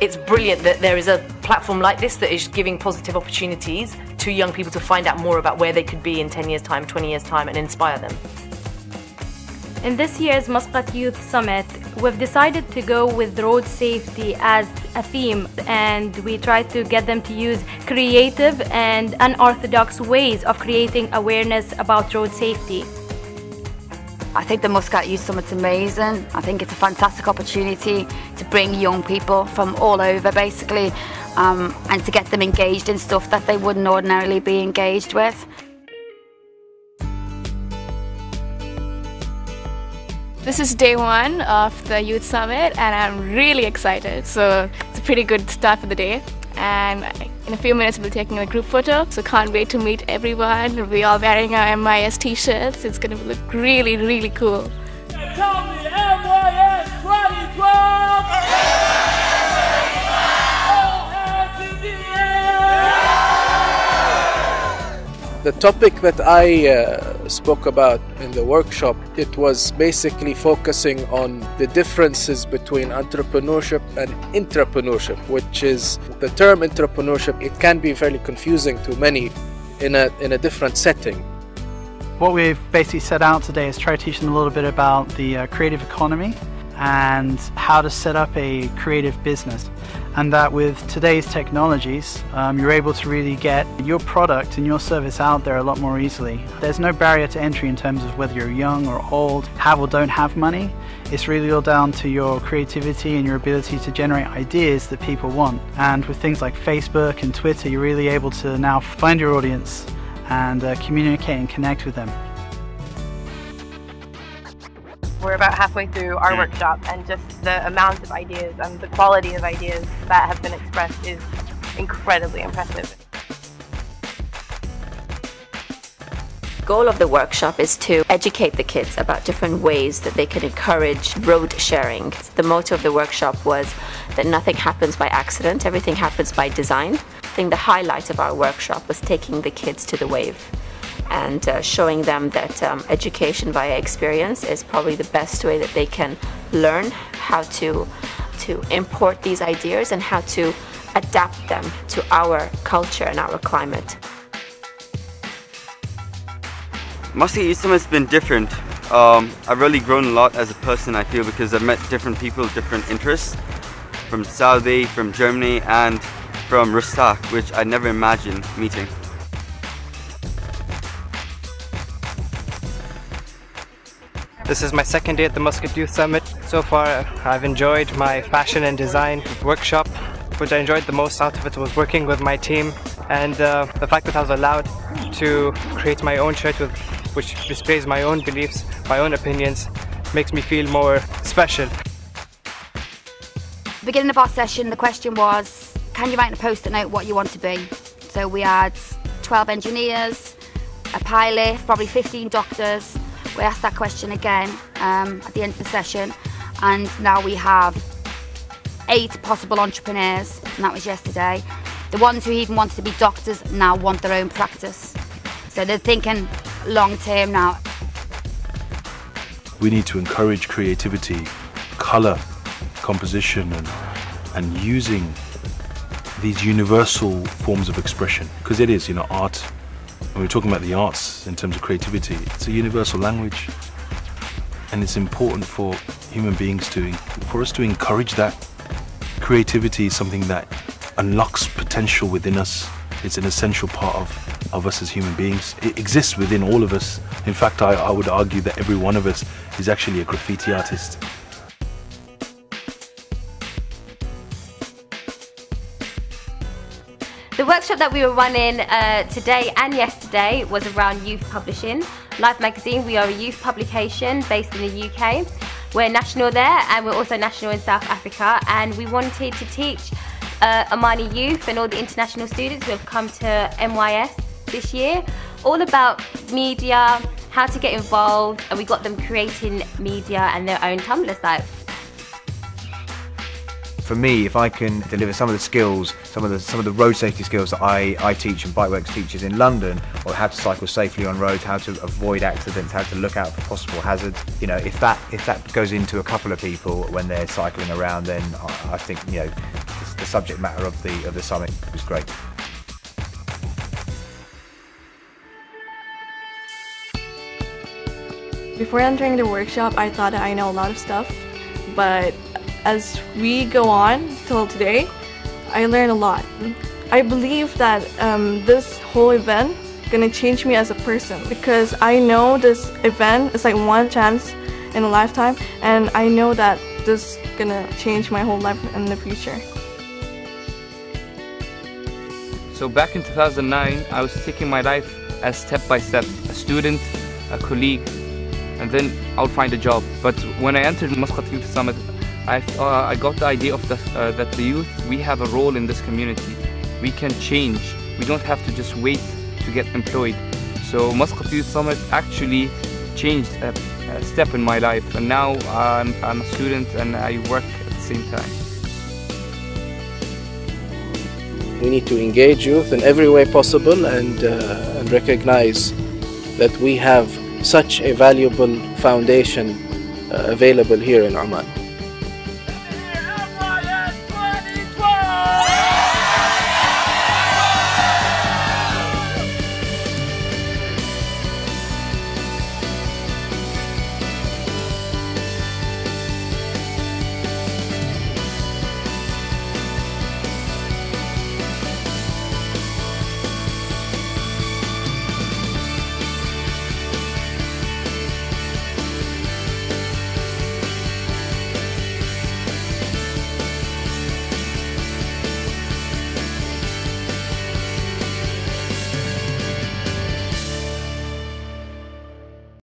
It's brilliant that there is a platform like this that is giving positive opportunities to young people to find out more about where they could be in 10 years' time, 20 years' time, and inspire them. In this year's Muscat Youth Summit, we've decided to go with road safety as a theme, and we tried to get them to use creative and unorthodox ways of creating awareness about road safety. I think the Muscat Youth Summit's amazing. I think it's a fantastic opportunity to bring young people from all over basically and to get them engaged in stuff that they wouldn't ordinarily be engaged with. This is day one of the Youth Summit and I'm really excited. So it's a pretty good start for the day. And in a few minutes we'll be taking a group photo. So can't wait to meet everyone. We'll be all wearing our MIS t-shirts. It's going to look really, really cool. Tell me MIS 2012! The topic that I spoke about in the workshop, it was basically focusing on the differences between entrepreneurship and intrapreneurship, which is the term entrepreneurship. It can be fairly confusing to many in a different setting. What we've basically set out today is try to teach them a little bit about the creative economy and how to set up a creative business. And that with today's technologies, you're able to really get your product and your service out there a lot more easily. There's no barrier to entry in terms of whether you're young or old, have or don't have money. It's really all down to your creativity and your ability to generate ideas that people want. And with things like Facebook and Twitter, you're really able to now find your audience and communicate and connect with them. We're about halfway through our workshop, and just the amount of ideas and the quality of ideas that have been expressed is incredibly impressive. The goal of the workshop is to educate the kids about different ways that they can encourage road sharing. The motto of the workshop was that nothing happens by accident, everything happens by design. I think the highlight of our workshop was taking the kids to the wave and showing them that education via experience is probably the best way that they can learn how to import these ideas and how to adapt them to our culture and our climate. Muscat Youth Summit has been different. I've really grown a lot as a person, I feel, because I've met different people, different interests, from Saudi, from Germany and from Muscat, which I never imagined meeting. This is my second day at the Muscat Youth Summit. So far I've enjoyed my fashion and design workshop. What I enjoyed the most out of it was working with my team, and the fact that I was allowed to create my own shirt which displays my own beliefs, my own opinions, makes me feel more special. At the beginning of our session, the question was, can you write in a post-it note what you want to be? So we had 12 engineers, a pilot, probably 15 doctors. We asked that question again at the end of the session, and now we have 8 possible entrepreneurs, and that was yesterday. The ones who even wanted to be doctors now want their own practice. So they're thinking long term now. We need to encourage creativity, colour, composition and using these universal forms of expression, because it is, art. When we're talking about the arts in terms of creativity, it's a universal language, and it's important for human beings for us to encourage that. Creativity is something that unlocks potential within us. It's an essential part of us as human beings. It exists within all of us. In fact, I would argue that every one of us is actually a graffiti artist. The workshop that we were running today and yesterday was around youth publishing. Life Magazine, we are a youth publication based in the UK. We're national there, and we're also national in South Africa, and we wanted to teach Omani youth and all the international students who have come to MYS this year all about media, how to get involved, and we got them creating media and their own Tumblr sites. For me, if I can deliver some of the skills, some of the road safety skills that I teach and Bikeworks teaches in London, or how to cycle safely on roads, how to avoid accidents, how to look out for possible hazards, if that goes into a couple of people when they're cycling around, then I think the subject matter of the summit was great. Before entering the workshop, I thought that I know a lot of stuff, but as we go on till today, I learned a lot. I believe that this whole event is gonna change me as a person, because I know this event is like one chance in a lifetime, and I know that this is gonna change my whole life in the future. So back in 2009, I was taking my life as step by step, a student, a colleague, and then I would find a job. But when I entered the Muscat Youth Summit, I got the idea of that the youth, we have a role in this community. We can change. We don't have to just wait to get employed. So Muscat Youth Summit actually changed a step in my life, and now I'm a student and I work at the same time. We need to engage youth in every way possible and recognize that we have such a valuable foundation available here in Oman.